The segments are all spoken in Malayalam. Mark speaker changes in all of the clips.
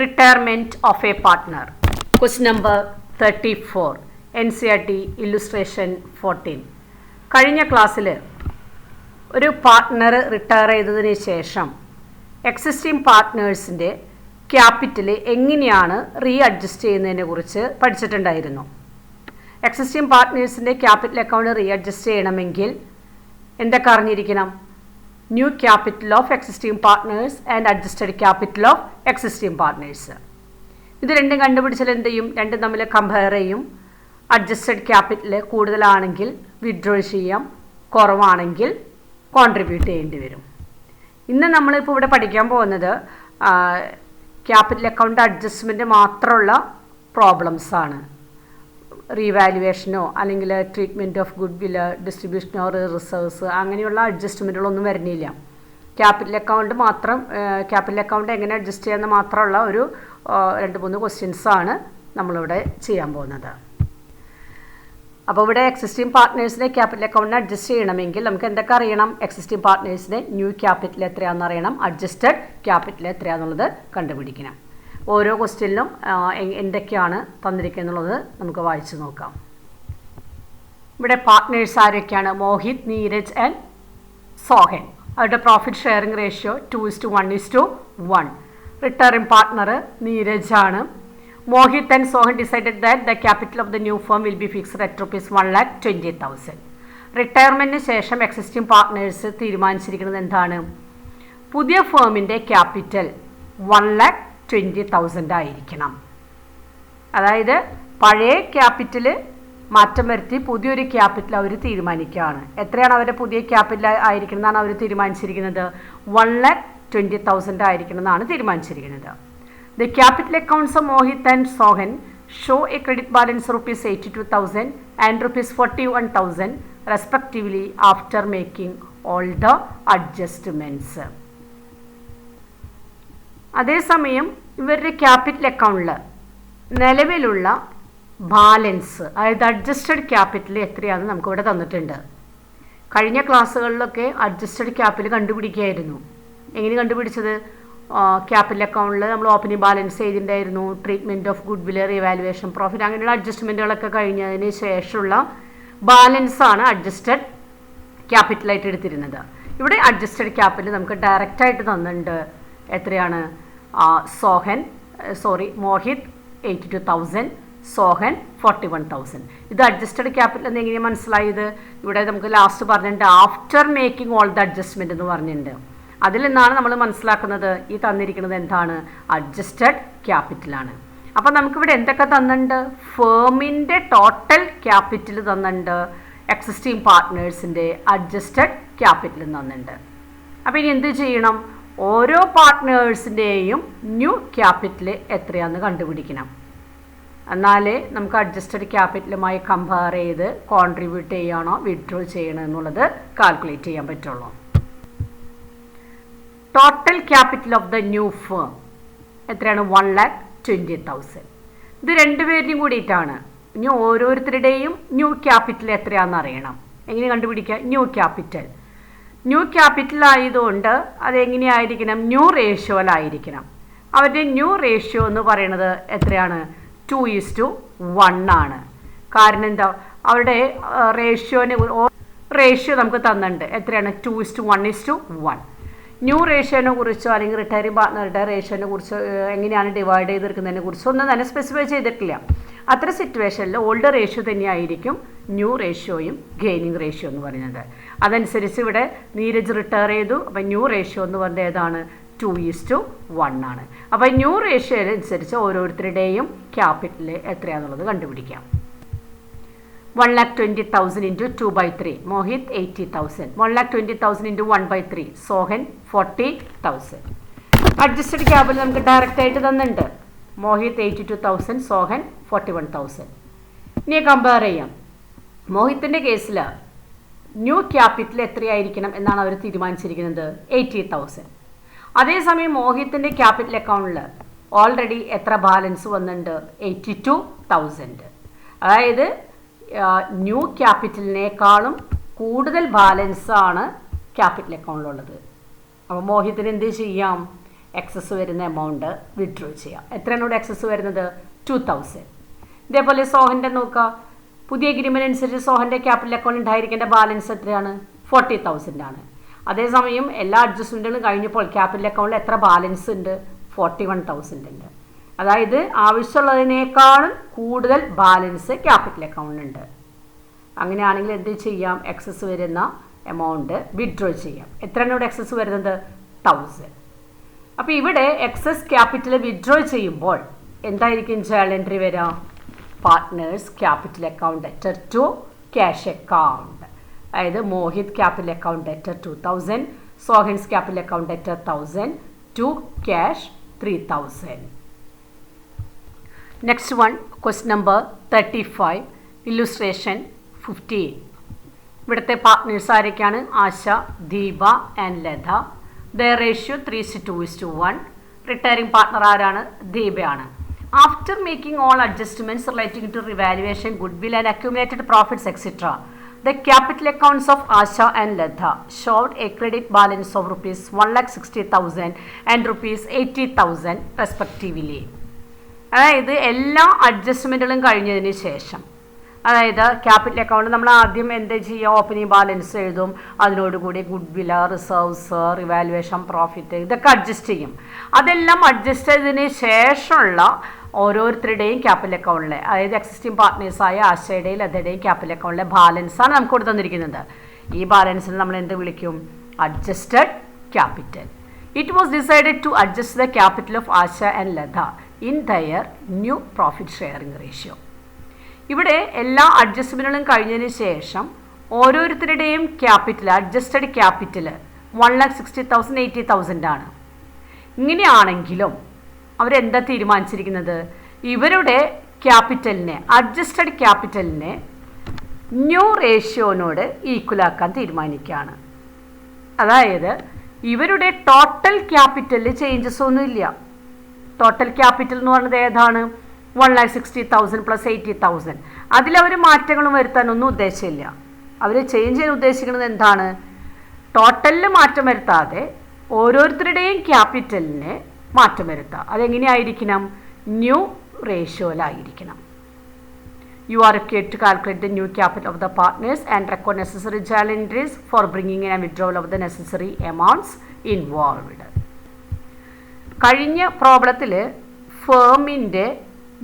Speaker 1: Retirement of a partner. Question number 34. NCERT illustration 14. കഴിഞ്ഞ ക്ലാസ്സിൽ ഒരു പാർട്ട്ണർ റിട്ടയർ ചെയ്തതിന് ശേഷം എക്സിസ്റ്റിംഗ് പാർട്ട്നേഴ്സിൻ്റെ ക്യാപിറ്റൽ എങ്ങനെയാണ് അഡ്ജസ്റ്റ് ചെയ്യുന്നതിനെ കുറിച്ച് പഠിച്ചിട്ടുണ്ടായിരുന്നു. എക്സിസ്റ്റിംഗ് പാർട്ട്നേഴ്സിൻ്റെ ക്യാപിറ്റൽ അക്കൗണ്ട് അഡ്ജസ്റ്റ് ചെയ്യണമെങ്കിൽ എന്തൊക്കെ അറിഞ്ഞിരിക്കണം? New capital of existing partners and adjusted capital of existing partners. ഇത് രണ്ടും കണ്ടുപിടിച്ചാൽ എന്ത് ചെയ്യും? രണ്ടും തമ്മിൽ കമ്പയർ ചെയ്യും. അഡ്ജസ്റ്റഡ് ക്യാപിറ്റൽ കൂടുതലാണെങ്കിൽ വിഡ്രോ ചെയ്യാം, കുറവാണെങ്കിൽ കോൺട്രിബ്യൂട്ട് ചെയ്യേണ്ടി വരും. ഇന്ന് നമ്മളിപ്പോൾ ഇവിടെ പഠിക്കാൻ പോകുന്നത് ക്യാപിറ്റൽ അക്കൗണ്ട് അഡ്ജസ്റ്റ്മെൻറ്റ് മാത്രമുള്ള പ്രോബ്ലംസാണ്. റീവാലുവേഷനോ അല്ലെങ്കിൽ ട്രീറ്റ്മെൻറ്റ് ഓഫ് ഗുഡ് വില്ല്, ഡിസ്ട്രിബ്യൂഷൻ ഓർ റിസർവ്സ് അങ്ങനെയുള്ള അഡ്ജസ്റ്റ്മെൻറ്റുകളൊന്നും വരുന്നില്ല. ക്യാപിറ്റൽ അക്കൗണ്ട് എങ്ങനെ അഡ്ജസ്റ്റ് ചെയ്യാമെന്ന് മാത്രമുള്ള ഒരു 2-3 ക്വസ്റ്റ്യൻസാണ് നമ്മളിവിടെ ചെയ്യാൻ പോകുന്നത്. അപ്പോൾ ഇവിടെ എക്സിസ്റ്റിംഗ് പാർട്ട്നേഴ്സിനെ ക്യാപിറ്റൽ അക്കൗണ്ടിന് അഡ്ജസ്റ്റ് ചെയ്യണമെങ്കിൽ നമുക്ക് എന്തൊക്കെ അറിയണം? എക്സിസ്റ്റിംഗ് പാർട്ട്നേഴ്സിന് ന്യൂ ക്യാപിറ്റൽ എത്രയാണെന്ന് അറിയണം, അഡ്ജസ്റ്റഡ് ക്യാപിറ്റൽ എത്രയാണെന്നുള്ളത് കണ്ടുപിടിക്കണം. ഓരോ ക്വസ്റ്റ്യനിലും എന്തൊക്കെയാണ് തന്നിരിക്കുന്നത് നമുക്ക് വായിച്ചു നോക്കാം. ഇവിടെ പാർട്ട്നേഴ്സ് ആരൊക്കെയാണ്? മോഹിത്, നീരജ് ആൻഡ് സോഹൻ. അവരുടെ profit sharing ratio 2:1:1. Retiring partner Neeraj ആണ്. Mohit and Sohan decided that the capital of the new firm will be fixed at ₹1,20,000. റിട്ടയർമെൻറ്റിന് ശേഷം എക്സിസ്റ്റിംഗ് പാർട്ട്നേഴ്സ് തീരുമാനിച്ചിരിക്കുന്നത് എന്താണ്? പുതിയ ഫേമിൻ്റെ ക്യാപിറ്റൽ 1,20,000 ആയിരിക്കണം. അതായത് പഴയ ക്യാപിറ്റൽ മാറ്റം വരുത്തി പുതിയൊരു ക്യാപിറ്റൽ അവർ തീരുമാനിക്കുകയാണ്. എത്രയാണ് അവരുടെ പുതിയ ക്യാപിറ്റൽ ആയിരിക്കണം എന്നാണ് അവർ തീരുമാനിച്ചിരിക്കുന്നത്? 1,20,000 ആയിരിക്കണം എന്നാണ് തീരുമാനിച്ചിരിക്കുന്നത്. The capital accounts of Mohit and Sohan show a credit balance of ₹82,000 and ₹41,000 respectively after making all the adjustments. അതേസമയം ഇവരുടെ ക്യാപിറ്റൽ അക്കൗണ്ടിൽ നിലവിലുള്ള ബാലൻസ്, അതായത് അഡ്ജസ്റ്റഡ് ക്യാപിറ്റൽ എത്രയാണെന്ന് നമുക്കിവിടെ തന്നിട്ടുണ്ട്. കഴിഞ്ഞ ക്ലാസ്സുകളിലൊക്കെ അഡ്ജസ്റ്റഡ് ക്യാപിറ്റൽ കണ്ടുപിടിക്കുകയായിരുന്നു. എങ്ങനെ കണ്ടുപിടിച്ചത്? ക്യാപിറ്റൽ അക്കൗണ്ടിൽ നമ്മൾ ഓപ്പണിംഗ് ബാലൻസ് ചെയ്തിട്ടുണ്ടായിരുന്നു, ട്രീറ്റ്മെൻറ്റ് ഓഫ് ഗുഡ് വില്ല്, റിവാലുവേഷൻ, പ്രോഫിറ്റ് അങ്ങനെയുള്ള അഡ്ജസ്റ്റ്മെൻറ്റുകളൊക്കെ കഴിഞ്ഞതിന് ശേഷമുള്ള ബാലൻസാണ് അഡ്ജസ്റ്റഡ് ക്യാപിറ്റലായിട്ട് എടുത്തിരുന്നത്. ഇവിടെ അഡ്ജസ്റ്റഡ് ക്യാപിറ്റൽ നമുക്ക് ഡയറക്റ്റായിട്ട് തന്നിട്ടുണ്ട്. എത്രയാണ്? മോഹിത് 82,000, സോഹൻ 41,000. ഇത് അഡ്ജസ്റ്റഡ് ക്യാപിറ്റൽ എന്ന് എങ്ങനെയാണ് മനസ്സിലായത്? ഇവിടെ നമുക്ക് ലാസ്റ്റ് പറഞ്ഞിട്ടുണ്ട് after making all the adjustment എന്ന് പറഞ്ഞിട്ടുണ്ട്. അതിൽ നിന്നാണ് നമ്മൾ മനസ്സിലാക്കുന്നത് ഈ തന്നിരിക്കുന്നത് എന്താണ്? അഡ്ജസ്റ്റഡ് ക്യാപിറ്റലാണ്. അപ്പം നമുക്കിവിടെ എന്തൊക്കെ തന്നിട്ടുണ്ട്? ഫേമിൻ്റെ ടോട്ടൽ ക്യാപിറ്റൽ തന്നിട്ടുണ്ട്, എക്സിസ്റ്റിംഗ് പാർട്ട്നേഴ്സിൻ്റെ അഡ്ജസ്റ്റഡ് ക്യാപിറ്റലും തന്നിട്ടുണ്ട്. അപ്പോൾ ഇനി എന്ത് ചെയ്യണം? ഓരോ പാർട്ട്നേഴ്സിൻ്റെയും ന്യൂ ക്യാപിറ്റൽ എത്രയാണെന്ന് കണ്ടുപിടിക്കണം. എന്നാലേ നമുക്ക് അഡ്ജസ്റ്റഡ് ക്യാപിറ്റലുമായി കമ്പയർ ചെയ്ത് കോൺട്രിബ്യൂട്ട് ചെയ്യണോ വിഡ്രോ ചെയ്യണോ എന്നുള്ളത് കാൽക്കുലേറ്റ് ചെയ്യാൻ പറ്റുള്ളൂ. Total capital of the new firm എത്രയാണ്? 1,20,000. ഇത് രണ്ടുപേരുടെയും കൂടിയിട്ടാണ്. ഇനി ഓരോരുത്തരുടെയും ന്യൂ ക്യാപിറ്റൽ എത്രയാണെന്ന് അറിയണം. എങ്ങനെ കണ്ടുപിടിക്കുക? ന്യൂ ക്യാപിറ്റൽ ആയതുകൊണ്ട് അതെങ്ങനെയായിരിക്കണം? ന്യൂ റേഷ്യോയിലായിരിക്കണം. അവരുടെ ന്യൂ റേഷ്യോ എന്ന് പറയുന്നത് എത്രയാണ്? 2:1 ആണ്. കാരണം എന്താ? അവരുടെ റേഷ്യോ നമുക്ക് തന്നിട്ടുണ്ട്. എത്രയാണ്? 2:1:1. ന്യൂ റേഷ്യോനെ കുറിച്ചോ അല്ലെങ്കിൽ റിട്ടയറിംഗ് പാർട്ട്ണറുടെ റേഷ്യോനെ കുറിച്ചോ എങ്ങനെയാണ് ഡിവൈഡ് ചെയ്തെടുക്കുന്നതിനെ കുറിച്ചോ ഒന്നും തന്നെ സ്പെസിഫൈ ചെയ്തിട്ടില്ല. അത്ര സിറ്റുവേഷനിൽ ഓൾഡ് റേഷ്യോ തന്നെയായിരിക്കും ന്യൂ റേഷ്യോയും ഗെയിനിങ് റേഷ്യോ എന്ന് പറയുന്നത്. അതനുസരിച്ച് ഇവിടെ നീരജ് റിട്ടയർ ചെയ്തു. അപ്പം ന്യൂ റേഷ്യോ എന്ന് പറയുന്നത് ഏതാണ്? 2:1 ആണ്. അപ്പോൾ ന്യൂ റേഷ്യോ അനുസരിച്ച് ഓരോരുത്തരുടെയും ക്യാപിറ്റൽ എത്രയാണെന്നുള്ളത് കണ്ടുപിടിക്കാം. 1,20,000 into 2/3. Mohit 80,000. 1,20,000 into 1/3. Sohan 40,000. Adjusted capital നമുക്ക് ഡയറക്റ്റ് ആയിട്ട് തന്നിട്ടുണ്ട്. മോഹിത് 82,000, സോഹൻ 41,000. ഇനി കമ്പയർ ചെയ്യാം. മോഹിത്തിൻ്റെ കേസിൽ ന്യൂ ക്യാപിറ്റൽ എത്രയായിരിക്കണം എന്നാണ് അവർ തീരുമാനിച്ചിരിക്കുന്നത്? 80,000. അതേസമയം മോഹിത്തിൻ്റെ ക്യാപിറ്റൽ അക്കൗണ്ടിൽ ഓൾറെഡി എത്ര ബാലൻസ് വന്നിട്ടുണ്ട്? 82,000. അതായത് ന്യൂ ക്യാപിറ്റലിനേക്കാളും കൂടുതൽ ബാലൻസാണ് ക്യാപിറ്റൽ അക്കൗണ്ടിലുള്ളത്. അപ്പോൾ മോഹിത്തിന് എന്ത് ചെയ്യാം? എക്സസ് വരുന്ന എമൗണ്ട് വിഡ്രോ ചെയ്യാം. എത്രയാണ് ഇവിടെ എക്സസ് വരുന്നത്? 2000. ഇതേപോലെ സോഹൻ്റെ നോക്കുക. പുതിയ എഗ്രിമെൻ്റ് അനുസരിച്ച് സോഹൻ്റെ ക്യാപിറ്റൽ അക്കൗണ്ട് ഉണ്ടായിരിക്കേണ്ട ബാലൻസ് എത്രയാണ്? 40,000 ആണ്. അതേസമയം എല്ലാ അഡ്ജസ്റ്റ്മെൻറ്റുകളും കഴിഞ്ഞപ്പോൾ ക്യാപിറ്റൽ അക്കൗണ്ടിൽ എത്ര ബാലൻസ് ഉണ്ട്? 41,000 ഉണ്ട്. അതായത് ആവശ്യമുള്ളതിനേക്കാളും കൂടുതൽ ബാലൻസ് ക്യാപിറ്റൽ അക്കൗണ്ടിലുണ്ട്. അങ്ങനെയാണെങ്കിൽ എന്ത് ചെയ്യാം? എക്സസ് വരുന്ന എമൗണ്ട് വിഡ്രോ ചെയ്യാം. എത്രയാണ് ഇവിടെ എക്സസ് വരുന്നത്? 1000. അപ്പോൾ ഇവിടെ എക്സസ് ക്യാപിറ്റൽ വിഡ്രോ ചെയ്യുമ്പോൾ എന്തായിരിക്കും ജേണൽ എൻട്രി വരിക? Partners capital account debtor to cash account. അതായത് Mohit capital account debtor 2000, Sohan's capital account debtor 1000 to cash 3000. Next one, question number 35, illustration 15. ഇവിടുത്തെ പാർട്ട്നേഴ്സ് ആരൊക്കെയാണ്? Asha, Deepa and Latha. The ratio 3:2:1. Retiring partner ആരാണ്? ദീപയാണ്. After making all adjustments relating to revaluation, goodwill and accumulated profits etcetera, the capital accounts of Asha and Ladha showed a credit balance of rupees 1,60,000 and rupees 80,000 respectively. അതായത് എല്ലാ അഡ്ജസ്റ്റ്മെൻറ്റുകളും കഴിഞ്ഞതിന് ശേഷം, അതായത് ക്യാപിറ്റൽ അക്കൗണ്ട് നമ്മൾ ആദ്യം എന്ത് ചെയ്യുക? ഓപ്പണിംഗ് ബാലൻസ് എഴുതും, അതിനോടുകൂടി ഗുഡ് വില്, റിസർവ്സ്, റിവാലുവേഷൻ, പ്രോഫിറ്റ്, ഇതൊക്കെ അഡ്ജസ്റ്റ് ചെയ്യും. അതെല്ലാം അഡ്ജസ്റ്റ് ചെയ്തതിന് ശേഷമുള്ള ഓരോരുത്തരുടെയും ക്യാപിറ്റൽ അക്കൗണ്ടിലെ, അതായത് എക്സിസ്റ്റിംഗ് പാർട്ട്നേഴ്സായ ആശയുടെയും ലതയുടെയും ക്യാപിറ്റൽ അക്കൗണ്ടിലെ ബാലൻസാണ് നമുക്ക് ഇവിടെ തന്നിരിക്കുന്നത്. ഈ ബാലൻസിന് നമ്മൾ എന്ത് വിളിക്കും? Adjusted capital. It was decided to adjust the capital of Asha and Latha in their new profit sharing ratio. ഇവിടെ എല്ലാ അഡ്ജസ്റ്റ്മെൻറ്റുകളും കഴിഞ്ഞതിന് ശേഷം ഓരോരുത്തരുടെയും ക്യാപിറ്റൽ, അഡ്ജസ്റ്റഡ് ക്യാപിറ്റൽ 1,60,000, 80,000 ആണ്. ഇങ്ങനെയാണെങ്കിലും അവരെന്താ തീരുമാനിച്ചിരിക്കുന്നത്? ഇവരുടെ ക്യാപിറ്റലിനെ, അഡ്ജസ്റ്റഡ് ക്യാപിറ്റലിനെ ന്യൂ റേഷ്യോനോട് ഈക്വലാക്കാൻ തീരുമാനിക്കുകയാണ്. അതായത് ഇവരുടെ ടോട്ടൽ ക്യാപിറ്റലിൽ ചേഞ്ചസ് ഒന്നുമില്ല. ടോട്ടൽ ക്യാപിറ്റൽ എന്ന് പറയുന്നത് ഏതാണ്? 1,60,000 പ്ലസ് 80,000. അതിലവർ മാറ്റങ്ങളും വരുത്താനൊന്നും ഉദ്ദേശമില്ല. അവർ ചേഞ്ച് ചെയ്യാൻ ഉദ്ദേശിക്കുന്നത് എന്താണ്? ടോട്ടലിൽ മാറ്റം വരുത്താതെ ഓരോരുത്തരുടെയും ക്യാപിറ്റലിനെ മാറ്റം വരുത്തുക. അതെങ്ങനെയായിരിക്കണം? New റേഷ്യോയിലായിരിക്കണം. You are required to calculate the new capital of the partners and record necessary journal entries for bringing in and withdrawal of the necessary amounts involved. കഴിഞ്ഞ പ്രോബ്ലത്തിൽ ഫേമിൻ്റെ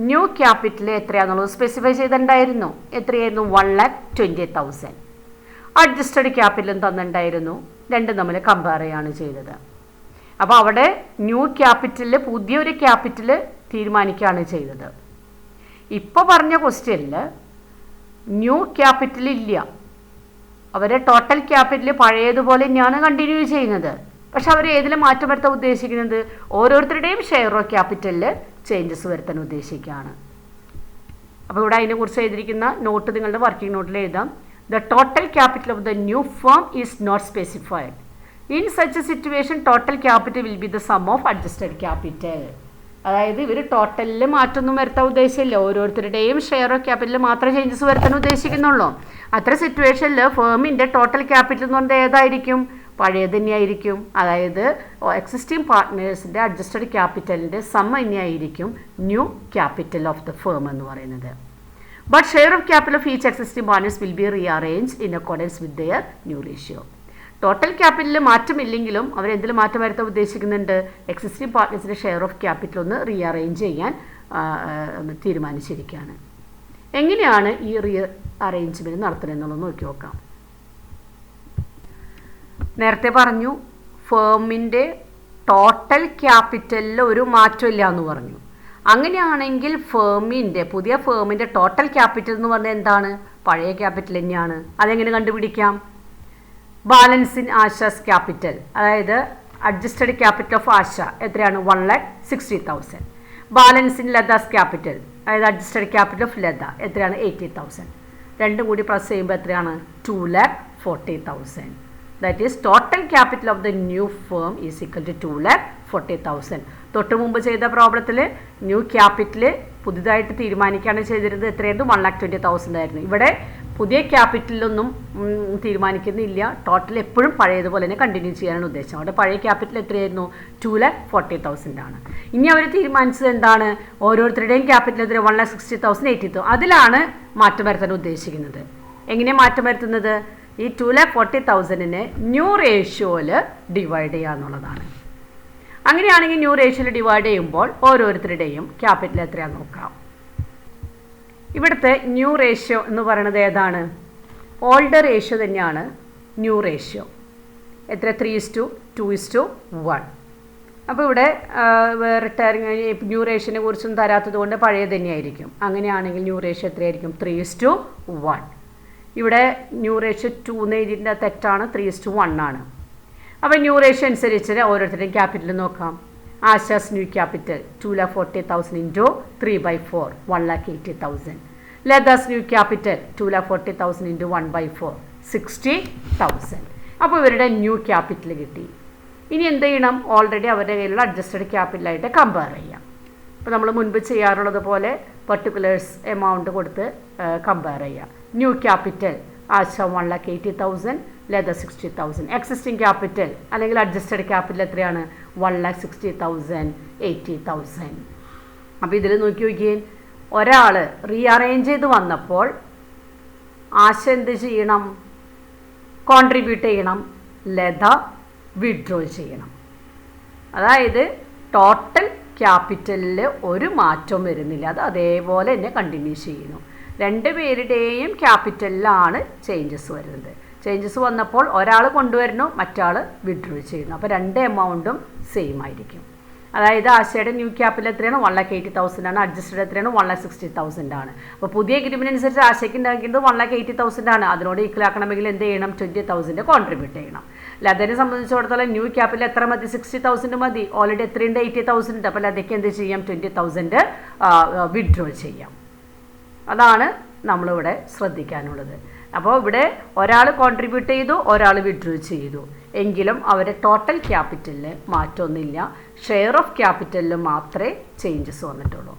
Speaker 1: ന്യൂ ക്യാപിറ്റൽ എത്രയാണെന്നുള്ളത് സ്പെസിഫൈ ചെയ്തിട്ടുണ്ടായിരുന്നു. എത്രയായിരുന്നു? 1,20,000. അഡ്ജസ്റ്റഡ് ക്യാപിറ്റലും തന്നിട്ടുണ്ടായിരുന്നു. രണ്ടും തമ്മിൽ കമ്പയർ ചെയ്യാണ് ചെയ്തത്. അപ്പോൾ അവിടെ ന്യൂ ക്യാപിറ്റലിൽ പുതിയൊരു ക്യാപിറ്റൽ തീരുമാനിക്കുകയാണ് ചെയ്തത്. ഇപ്പോൾ പറഞ്ഞ ക്വസ്റ്റ്യനിൽ ന്യൂ ക്യാപിറ്റൽ ഇല്ല. അവരെ ടോട്ടൽ ക്യാപിറ്റൽ പഴയതുപോലെ തന്നെയാണ് കണ്ടിന്യൂ ചെയ്യുന്നത്. പക്ഷെ അവർ ഏതിൽ മാറ്റം വരുത്താൻ ഉദ്ദേശിക്കുന്നത്? ഓരോരുത്തരുടെയും ഷെയർ ഓഫ് ക്യാപിറ്റലിൽ ചേഞ്ചസ് വരുത്താൻ ഉദ്ദേശിക്കുകയാണ്. അപ്പോൾ ഇവിടെ അതിനെക്കുറിച്ച് എഴുതിയിരിക്കുന്ന നോട്ട് നിങ്ങളുടെ വർക്കിംഗ് നോട്ടിൽ എഴുതാം. The total capital of the new firm is not specified. In such a situation total capital will be the sum of adjusted capital. അതായത് ഇവർ ടോട്ടലിൽ മാറ്റമൊന്നും വരുത്താൻ ഉദ്ദേശമില്ല. ഓരോരുത്തരുടെയും ഷെയർ ഓഫ് ക്യാപിറ്റലിൽ മാത്രമേ ചേഞ്ചസ് വരുത്താൻ ഉദ്ദേശിക്കുന്നുള്ളൂ. അത്ര സിറ്റുവേഷനിൽ ഫേമിൻ്റെ ടോട്ടൽ ക്യാപിറ്റൽ എന്ന് പറഞ്ഞാൽ ഏതായിരിക്കും? പഴയത് തന്നെയായിരിക്കും. അതായത് എക്സിസ്റ്റിംഗ് പാർട്ട്നേഴ്സിൻ്റെ അഡ്ജസ്റ്റഡ് ക്യാപിറ്റലിൻ്റെ സം തന്നെയായിരിക്കും new capital of the firm എന്ന് പറയുന്നത്. But share of capital of each existing partners will be rearrange in accordance with their new ratio. Total ക്യാപിറ്റലിൽ മാറ്റമില്ലെങ്കിലും അവരെന്തിൽ മാറ്റം വരുത്താൻ ഉദ്ദേശിക്കുന്നുണ്ട്? എക്സിസ്റ്റിംഗ് പാർട്ട്നേഴ്സിൻ്റെ ഷെയർ ഓഫ് ക്യാപിറ്റൽ ഒന്ന് റീഅറേഞ്ച് ചെയ്യാൻ തീരുമാനിച്ചിരിക്കുകയാണ്. എങ്ങനെയാണ് ഈ റീ അറേഞ്ച്മെൻറ്റ് നടത്തുന്നത് എന്നുള്ളത് നോക്കി നോക്കാം. നേരത്തെ പറഞ്ഞു ഫേമിൻ്റെ ടോട്ടൽ ക്യാപിറ്റലിൽ ഒരു മാറ്റമില്ല എന്ന് പറഞ്ഞു. അങ്ങനെയാണെങ്കിൽ ഫേമിൻ്റെ പുതിയ ഫേമിൻ്റെ ടോട്ടൽ ക്യാപിറ്റൽ എന്ന് പറഞ്ഞാൽ എന്താണ്? പഴയ ക്യാപിറ്റൽ തന്നെയാണ്. അതെങ്ങനെ കണ്ടുപിടിക്കാം? ബാലൻസ് ഇൻ ആശാസ് ക്യാപിറ്റൽ, അതായത് അഡ്ജസ്റ്റഡ് ക്യാപിറ്റൽ ഓഫ് ആശ എത്രയാണ്? 1,60,000. ബാലൻസ് ഇൻ ലതാസ് ക്യാപിറ്റൽ, അതായത് അഡ്ജസ്റ്റഡ് ക്യാപിറ്റൽ ഓഫ് ലത എത്രയാണ്? 80,000. രണ്ടും കൂടി പ്ലസ് ചെയ്യുമ്പോൾ എത്രയാണ്? 2,40,000. That is total capital of the new firm is equal to 2,40,000. തൊട്ട് മുമ്പ് ചെയ്ത പ്രോബ്ലത്തിൽ ന്യൂ ക്യാപിറ്റൽ പുതുതായിട്ട് തീരുമാനിക്കുകയാണ് ചെയ്തിരുന്നത്. എത്രയായിരുന്നു? 1,20,000 ആയിരുന്നു. ഇവിടെ പുതിയ ക്യാപിറ്റലൊന്നും തീരുമാനിക്കുന്നില്ല. ടോട്ടൽ എപ്പോഴും പഴയതുപോലെ തന്നെ കണ്ടിന്യൂ ചെയ്യാനാണ് ഉദ്ദേശം. അവിടെ പഴയ ക്യാപിറ്റൽ എത്രയായിരുന്നു? 2,40,000 ആണ്. ഇനി അവർ തീരുമാനിച്ചത് എന്താണ്? ഓരോരുത്തരുടെയും ക്യാപിറ്റൽ എത്ര? 1,60,000, 80,000. അതിലാണ് മാറ്റം വരുത്താൻ ഉദ്ദേശിക്കുന്നത്. എങ്ങനെ മാറ്റം വരുത്തുന്നത്? ഈ 2,40,000-നെ ന്യൂ റേഷ്യോയിൽ ഡിവൈഡ് ചെയ്യുക എന്നുള്ളതാണ്. അങ്ങനെയാണെങ്കിൽ ന്യൂ റേഷ്യോയിൽ ഡിവൈഡ് ചെയ്യുമ്പോൾ ഓരോരുത്തരുടെയും ക്യാപിറ്റൽ എത്രയാണെന്ന് നോക്കാം. ഇവിടുത്തെ ന്യൂ റേഷ്യോ എന്ന് പറയുന്നത് ഏതാണ്? ഓൾഡ് റേഷ്യോ തന്നെയാണ് ന്യൂ റേഷ്യോ. എത്ര? 3:2:1. അപ്പോൾ ഇവിടെ റിട്ടയറിങ് ന്യൂ റേഷ്യോനെ കുറിച്ചൊന്നും തരാത്തത് കൊണ്ട് പഴയ തന്നെയായിരിക്കും. അങ്ങനെയാണെങ്കിൽ ന്യൂ റേഷ്യോ എത്രയായിരിക്കും? 3:1. ഇവിടെ ന്യൂ റേഷ്യോ 2 എന്ന് എഴുതിയിട്ട് തെറ്റാണ്, 3:1 ആണ്. അപ്പോൾ ന്യൂ റേഷ്യോ അനുസരിച്ച് ഓരോരുത്തരുടെയും ക്യാപിറ്റൽ നോക്കാം. Asha's new capital 2,40,000 into 3/4, 1,80,000. Latha's new capital 2,40,000 into 1/4, 60,000. അപ്പോൾ ഇവരുടെ ന്യൂ ക്യാപിറ്റൽ കിട്ടി. ഇനി എന്ത് ചെയ്യണം? ഓൾറെഡി അവരുടെ കയ്യിലുള്ള അഡ്ജസ്റ്റഡ് ക്യാപിറ്റലായിട്ട് കമ്പയർ ചെയ്യാം. ഇപ്പോൾ നമ്മൾ മുൻപ് ചെയ്യാറുള്ളത് പോലെ പെർട്ടിക്കുലേഴ്സ് എമൗണ്ട് കൊടുത്ത് കമ്പയർ ചെയ്യാം. ന്യൂ ക്യാപിറ്റൽ ആശ 1,80,000, ലെതർ 60,000. എക്സിസ്റ്റിംഗ് ക്യാപിറ്റൽ അല്ലെങ്കിൽ അഡ്ജസ്റ്റഡ് ക്യാപിറ്റൽ എത്രയാണ്? 1,60,000, 80,000. അപ്പോൾ ഇതിൽ നോക്കിയേ, ഒരാൾ റീഅറേഞ്ച് ചെയ്ത് വന്നപ്പോൾ ആശ എന്ത് ചെയ്യണം? കോൺട്രിബ്യൂട്ട് ചെയ്യണം. ലത വിഡ്രോ ചെയ്യണം. അതായത് ടോട്ടൽ ക്യാപിറ്റലിൽ ഒരു മാറ്റവും വരുന്നില്ല, അത് അതേപോലെ തന്നെ കണ്ടിന്യൂ ചെയ്യുന്നു. രണ്ട് പേരുടെയും ക്യാപിറ്റലിലാണ് ചേഞ്ചസ് വരുന്നത്. ചേഞ്ചസ് വന്നപ്പോൾ ഒരാൾ കൊണ്ടുവരുന്നു, മറ്റാൾ വിഡ്രോ ചെയ്യുന്നു. അപ്പോൾ രണ്ട് എമൗണ്ടും സെയിം ആയിരിക്കും. അതായത് ആശയുടെ ന്യൂ ക്യാപിറ്റൽ എത്രയാണ്? 1,80,000 ആണ്. അഡ്ജസ്റ്റഡ് എത്രയാണ്? 1,60,000 ആണ്. അപ്പോൾ പുതിയ എഗ്രിമെൻ്റ് അനുസരിച്ച് ആശയ്ക്ക് ഉണ്ടാക്കിയത് 1,80,000 ആണ്. അതിനോട് ഈക്വൽ ആക്കണമെങ്കിൽ എന്ത് ചെയ്യണം? 20,000 കോൺട്രിബ്യൂട്ട് ചെയ്യണം. ലതനെ സംബന്ധിച്ചിടത്തോളം ന്യൂ ക്യാപിറ്റൽ എത്ര മതി? 60,000 മതി. ഓൾറെഡി എത്രയുണ്ട്? 80,000 ഉണ്ട്. അപ്പോൾ ലതയ്ക്ക് എന്ത് ചെയ്യാം? 20,000 വിഡ്രോ ചെയ്യാം. അതാണ് നമ്മളിവിടെ ശ്രദ്ധിക്കാനുള്ളത്. അപ്പോൾ ഇവിടെ ഒരാൾ കോൺട്രിബ്യൂട്ട് ചെയ്തു, ഒരാൾ വിഡ്രോ ചെയ്തു, എങ്കിലും അവരുടെ ടോട്ടൽ ക്യാപിറ്റലിൽ മാറ്റമൊന്നുമില്ല. ഷെയർ ഓഫ് ക്യാപിറ്റലിൽ മാത്രമേ ചേഞ്ചസ് വന്നിട്ടുള്ളൂ.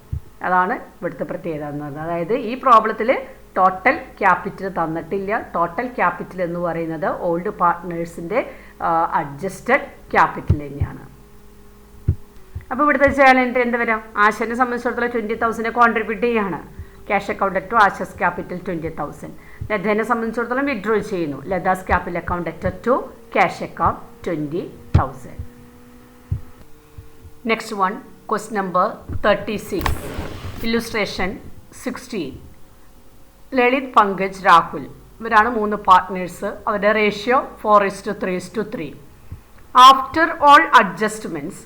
Speaker 1: അതാണ് ഇവിടുത്തെ പ്രത്യേകത എന്ന് പറയുന്നത്. അതായത് ഈ പ്രോബ്ലത്തിൽ ടോട്ടൽ ക്യാപിറ്റൽ തന്നിട്ടില്ല. ടോട്ടൽ ക്യാപിറ്റൽ എന്ന് പറയുന്നത് ഓൾഡ് പാർട്ട്നേഴ്സിൻ്റെ അഡ്ജസ്റ്റഡ് ക്യാപിറ്റൽ തന്നെയാണ്. അപ്പോൾ ഇവിടുത്തെ ചാലഞ്ച് എന്ത് വരാം? ആശയെ സംബന്ധിച്ചിടത്തോളം 20,000 കോൺട്രിബ്യൂട്ട് ചെയ്യാണ്. Cash account to ആശസ് capital 20,000. ലതനെ സംബന്ധിച്ചിടത്തോളം വിഡ്രോ ചെയ്യുന്നു. ലതാസ് capital account to cash account 20,000. Next one, question number 36, illustration 16. Lalit, Pankaj, Rahul ഇവരാണ് 3 പാർട്ട്നേഴ്സ്. അവരുടെ ratio 4:3:3. After all adjustments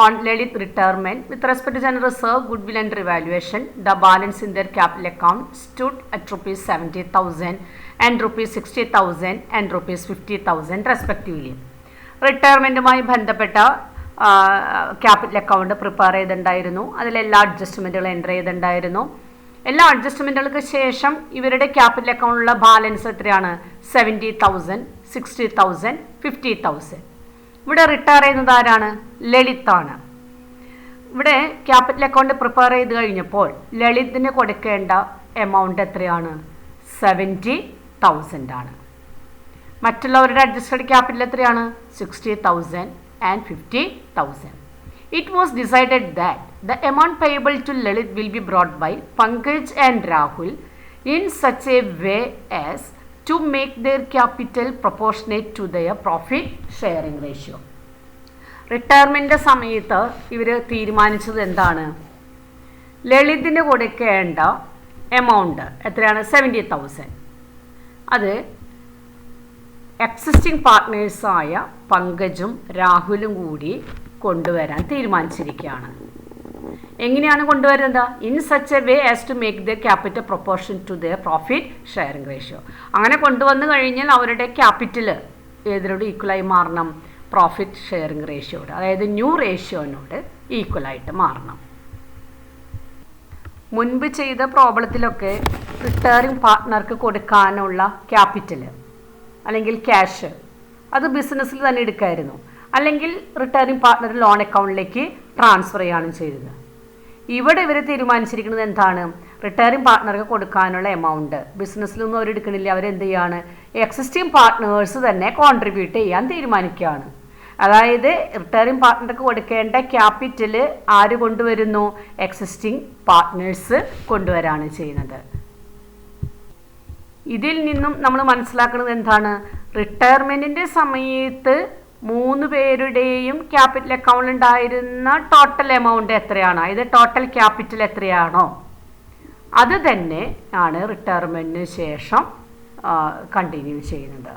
Speaker 1: on Lalit retirement with respect to general reserve, goodwill and revaluation, the balance in their capital account stood at ₹70,000 and ₹60,000 and ₹50,000 respectively. റിട്ടയർമെൻറ്റുമായി ബന്ധപ്പെട്ട ക്യാപിറ്റൽ അക്കൗണ്ട് പ്രിപ്പയർ ചെയ്തിട്ടുണ്ടായിരുന്നു. അതിലെല്ലാ അഡ്ജസ്റ്റ്മെൻറ്റുകളും എൻ്റർ ചെയ്തിട്ടുണ്ടായിരുന്നു. എല്ലാ അഡ്ജസ്റ്റ്മെൻറ്റുകൾക്ക് ശേഷം ഇവരുടെ ക്യാപിറ്റൽ അക്കൗണ്ടിലുള്ള ബാലൻസ് എത്രയാണ്? 70,000, 60,000, 50,000. ഇവിടെ റിട്ടയർ ചെയ്യുന്നത് ആരാണ്? ലളിതാണ്. ഇവിടെ ക്യാപിറ്റൽ അക്കൗണ്ട് പ്രിപ്പയർ ചെയ്ത് കഴിഞ്ഞപ്പോൾ ലളിതിന് കൊടുക്കേണ്ട എമൗണ്ട് എത്രയാണ്? 70,000 ആണ്. മറ്റുള്ളവരുടെ അഡ്ജസ്റ്റഡ് ക്യാപിറ്റൽ എത്രയാണ്? 60,000 and 50,000. It was decided that the amount payable to Lalit will be brought by Pankaj and Rahul in such a way as to make their capital proportionate to their profit sharing ratio. Retirement സമയത്ത് ഇവർ തീരുമാനിച്ചത് എന്താണ്? ലളിതിന് കൊടുക്കേണ്ട എമൗണ്ട് എത്രയാണ്? 70,000. അത് എക്സിസ്റ്റിംഗ് പാർട്ട്നേഴ്സായ പങ്കജും രാഹുലും കൂടി കൊണ്ടുവരാൻ തീരുമാനിച്ചിരിക്കുകയാണ്. എങ്ങനെയാണ് കൊണ്ടുവരുന്നത്? In such a way as to make the capital proportion to the profit sharing ratio. അങ്ങനെ കൊണ്ടുവന്നു കഴിഞ്ഞാൽ അവരുടെ ക്യാപിറ്റൽ ഏതിനോട് ഈക്വലായി മാറണം? പ്രോഫിറ്റ് ഷെയറിംഗ് റേഷ്യോട്, അതായത് ന്യൂ റേഷ്യോനോട് ഈക്വലായിട്ട് മാറണം. മുൻപ് ചെയ്ത പ്രോബ്ലത്തിലൊക്കെ റിട്ടയറിംഗ് പാർട്ട്ണർക്ക് കൊടുക്കാനുള്ള ക്യാപിറ്റൽ അല്ലെങ്കിൽ ക്യാഷ് അത് ബിസിനസ്സിൽ തന്നെ എടുക്കായിരുന്നു, അല്ലെങ്കിൽ റിട്ടയറിംഗ് പാർട്ട്ണർ ലോൺ അക്കൗണ്ടിലേക്ക് ട്രാൻസ്ഫർ ചെയ്യുകയാണ് ചെയ്തത്. ഇവിടെ ഇവർ തീരുമാനിച്ചിരിക്കുന്നത് എന്താണ്? റിട്ടയറിംഗ് പാർട്ട്ണർക്ക് കൊടുക്കാനുള്ള എമൗണ്ട് ബിസിനസ്സിലൊന്നും അവർ എടുക്കണില്ല. അവരെന്ത് ചെയ്യാണ്? എക്സിസ്റ്റിംഗ് പാർട്ട്നേഴ്സ് തന്നെ കോൺട്രിബ്യൂട്ട് ചെയ്യാൻ തീരുമാനിക്കുകയാണ്. അതായത് റിട്ടയറിംഗ് പാർട്ട്ണർക്ക് കൊടുക്കേണ്ട ക്യാപിറ്റൽ ആര് കൊണ്ടുവരുന്നു? എക്സിസ്റ്റിംഗ് പാർട്ട്നേഴ്സ് കൊണ്ടുവരാണ് ചെയ്യുന്നത്. ഇതിൽ നിന്നും നമ്മൾ മനസ്സിലാക്കുന്നത് എന്താണ്? റിട്ടയർമെൻറ്റിൻ്റെ സമയത്ത് 3 പേരുടെയും ക്യാപിറ്റൽ അക്കൗണ്ടിൽ ഉണ്ടായിരുന്ന ടോട്ടൽ എമൗണ്ട് എത്രയാണോ, അതായത് ടോട്ടൽ ക്യാപിറ്റൽ എത്രയാണോ അത് തന്നെ ആണ് റിട്ടയർമെൻറ്റിന് ശേഷം കണ്ടിന്യൂ ചെയ്യുന്നത്.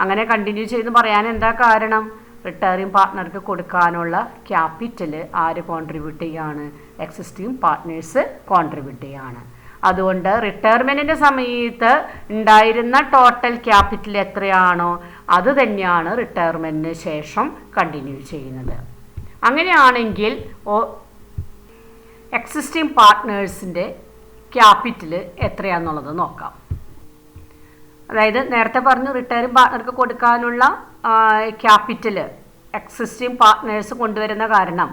Speaker 1: അങ്ങനെ കണ്ടിന്യൂ ചെയ്ത് പറയാൻ എന്താ കാരണം? റിട്ടയറിംഗ് പാർട്ട്ണർക്ക് കൊടുക്കാനുള്ള ക്യാപിറ്റൽ ആര് കോൺട്രിബ്യൂട്ട് ചെയ്യാണ്? എക്സിസ്റ്റിംഗ് പാർട്ട്നേഴ്സ് കോൺട്രിബ്യൂട്ട് ചെയ്യാണ്. അതുകൊണ്ട് റിട്ടയർമെൻറ്റിൻ്റെ സമയത്ത് ഉണ്ടായിരുന്ന ടോട്ടൽ ക്യാപിറ്റൽ എത്രയാണോ അത് തന്നെയാണ് റിട്ടയർമെൻറ്റിന് ശേഷം കണ്ടിന്യൂ ചെയ്യുന്നത്. അങ്ങനെയാണെങ്കിൽ എക്സിസ്റ്റിംഗ് പാർട്ട്നേഴ്സിൻ്റെ ക്യാപിറ്റൽ എത്രയാണെന്നുള്ളത് നോക്കാം. അതായത് നേരത്തെ പറഞ്ഞു റിട്ടയറിംഗ് പാർട്ട്ണർക്ക് കൊടുക്കാനുള്ള ക്യാപിറ്റൽ എക്സിസ്റ്റിംഗ് പാർട്ട്നേഴ്സ് കൊണ്ടുവരുന്ന കാരണം